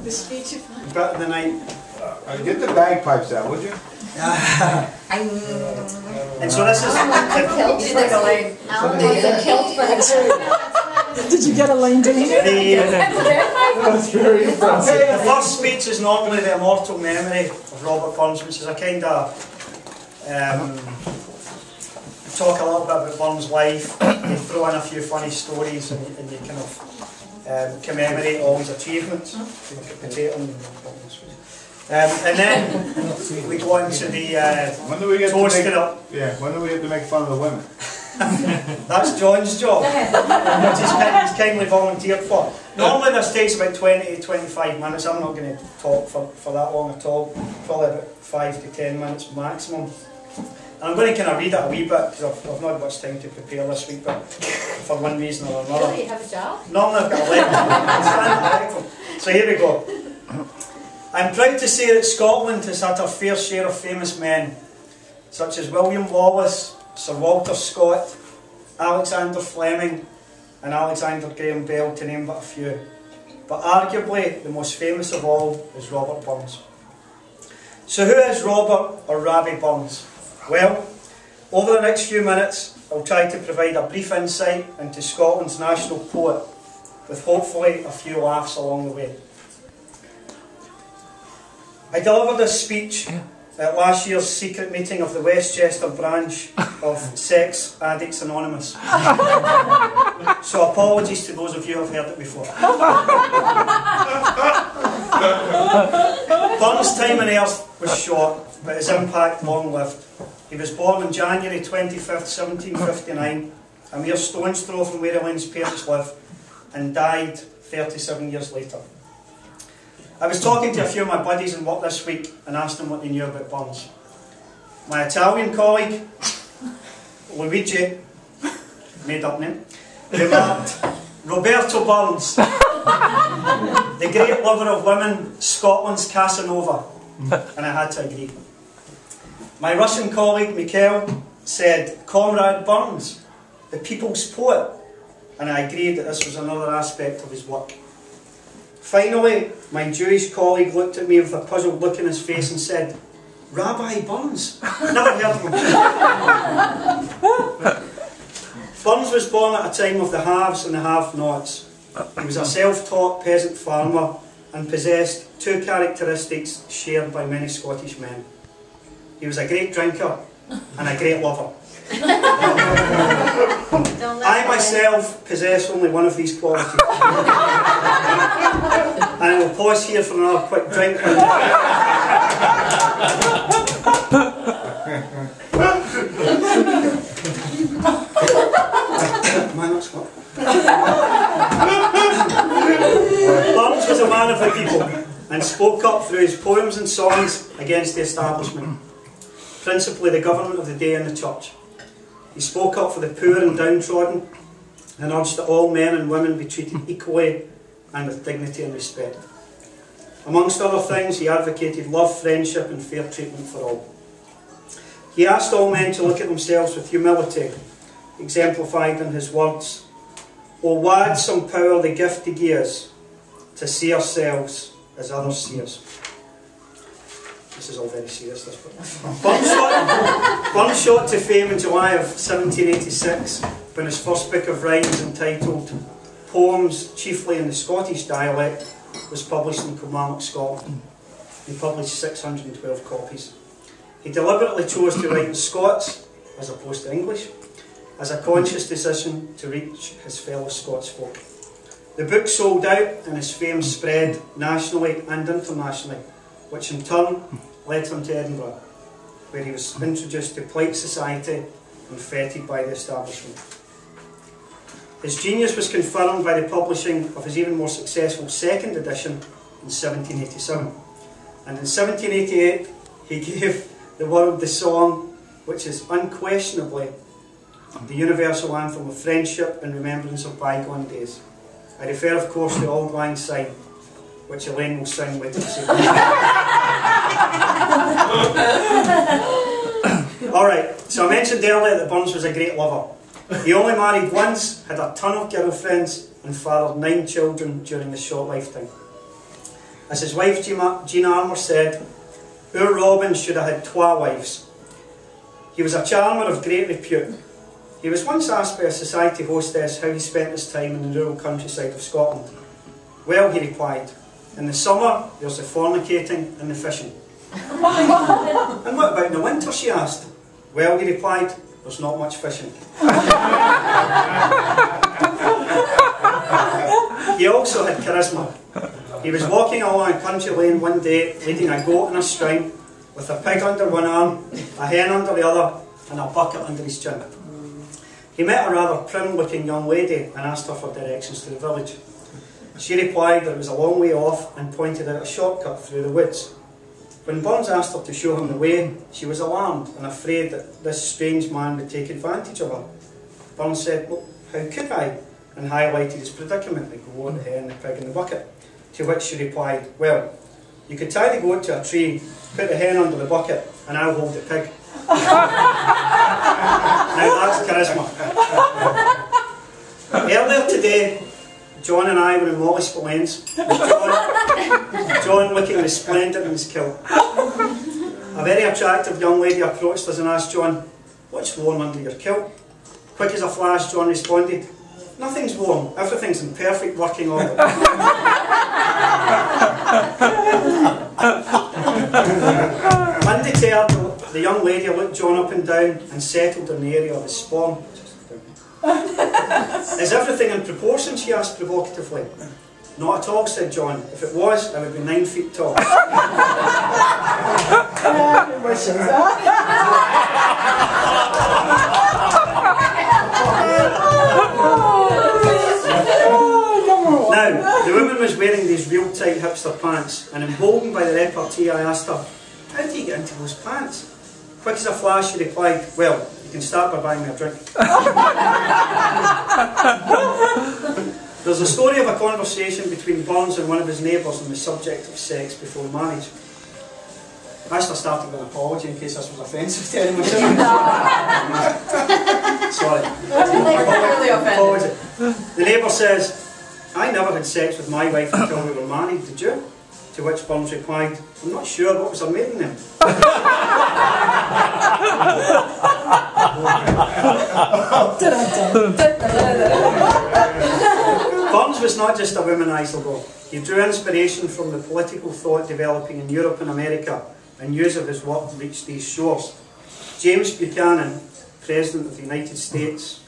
The speech of bit of the night. Get the bagpipes out, would you? And so this is... Did you get a line to me? That's very impressive. The first speech is normally the immortal memory of Robert Burns, which is a kind of talk a little bit about Burns' life. You throw in a few funny stories and you kind of commemorate all his achievements. And then we go into the when do we get toast to make, it up. Yeah, when do we get to make fun of the women? That's John's job, which he's kindly volunteered for. Normally this takes about 20 to 25 minutes. I'm not going to talk for that long at all. Probably about 5 to 10 minutes maximum. And I'm going to kind of read it a wee bit because I've not had much time to prepare this week, but for one reason or another. Really, you have a job? Normally I've got a lecture. So here we go. I'm proud to say that Scotland has had a fair share of famous men, such as William Wallace, Sir Walter Scott, Alexander Fleming and Alexander Graham Bell, to name but a few. But arguably the most famous of all is Robert Burns. So who is Robert or Robbie Burns? Well, over the next few minutes I'll try to provide a brief insight into Scotland's national poet, with hopefully a few laughs along the way. I delivered this speech at last year's secret meeting of the Westchester branch of Sex Addicts Anonymous. So apologies to those of you who have heard it before. Burns' time on earth was short, but his impact long-lived. He was born on January 25th, 1759, a mere stone's throw from where Allan's parents lived, and died 37 years later. I was talking to a few of my buddies in work this week and asked them what they knew about Burns. My Italian colleague, Luigi, made up name, remarked, Roberto Burns, the great lover of women, Scotland's Casanova. And I had to agree. My Russian colleague, Mikhail, said, Comrade Burns, the people's poet. And I agreed that this was another aspect of his work. Finally, my Jewish colleague looked at me with a puzzled look in his face and said, Rabbi Burns? Never heard of him. Burns was born at a time of the haves and the have-nots. He was a self-taught peasant farmer and possessed two characteristics shared by many Scottish men. He was a great drinker and a great lover. I myself possess only one of these qualities. And I will pause here for another quick drink. Man, that's what. Burns was a man of the people and spoke up through his poems and songs against the establishment, principally the government of the day and the church. He spoke up for the poor and downtrodden and urged that all men and women be treated equally and with dignity and respect. Amongst other things, he advocated love, friendship and fair treatment for all. He asked all men to look at themselves with humility, exemplified in his words, O wad some power the gift to gie us, to see ourselves as others see us. This is all very serious, this book. Burns shot to fame in July of 1786 when his first book of rhymes, entitled Poems Chiefly in the Scottish Dialect, was published in Kilmarnock, Scotland. He published 612 copies. He deliberately chose to write in Scots, as opposed to English, as a conscious decision to reach his fellow Scots folk. The book sold out and his fame spread nationally and internationally, which in turn led him to Edinburgh, where he was introduced to polite society and feted by the establishment. His genius was confirmed by the publishing of his even more successful second edition in 1787. And in 1788 he gave the world the song which is unquestionably the universal anthem of friendship and remembrance of bygone days. I refer of course to Auld Lang Syne, which Elaine will sing later this evening. Alright, so I mentioned earlier that Burns was a great lover. He only married once, had a ton of girlfriends and fathered 9 children during his short lifetime. As his wife Jean Armour said, "Our Robin should have had 2 wives." He was a charmer of great repute. He was once asked by a society hostess how he spent his time in the rural countryside of Scotland. "Well," he replied, "in the summer there's the fornicating and the fishing." "And what about in the winter?" she asked. "Well," he replied, "there's not much fishing." He also had charisma. He was walking along a country lane one day, leading a goat in a string, with a pig under one arm, a hen under the other, and a bucket under his chin. He met a rather prim-looking young lady and asked her for directions to the village. She replied that it was a long way off and pointed out a shortcut through the woods. When Burns asked her to show him the way, she was alarmed and afraid that this strange man would take advantage of her. Burns said, "Well, how could I?" and highlighted his predicament, the goat, the hen, the pig and the bucket. To which she replied, "Well, you could tie the goat to a tree, put the hen under the bucket, and I'll hold the pig." Now that's charisma. Earlier today, John and I were in Molly Spillane's, John looking resplendent in his kilt. A very attractive young lady approached us and asked John, "What's warm under your kilt?" Quick as a flash, John responded, "Nothing's warm, everything's in perfect working order." Undeterred, the young lady looked John up and down and settled in the area of his spawn. "Is everything in proportion?" she asked provocatively. "Not at all," said John. "If it was, I would be 9 feet tall." Now, the woman was wearing these real tight hipster pants, and emboldened by the repartee, I asked her, "How do you get into those pants?" Quick as a flash, she replied, "Well, you can start by buying me a drink." There's a story of a conversation between Burns and one of his neighbours on the subject of sex before marriage. I should have started with an apology in case this was offensive to anyone. Sorry. Apology. The neighbour says, "I never had sex with my wife until we were married, did you?" To which Burns replied, "I'm not sure, what was her maiden name?" Burns was not just a womanizer though. He drew inspiration from the political thought developing in Europe and America, and news of his work reached these shores. James Buchanan, President of the United States,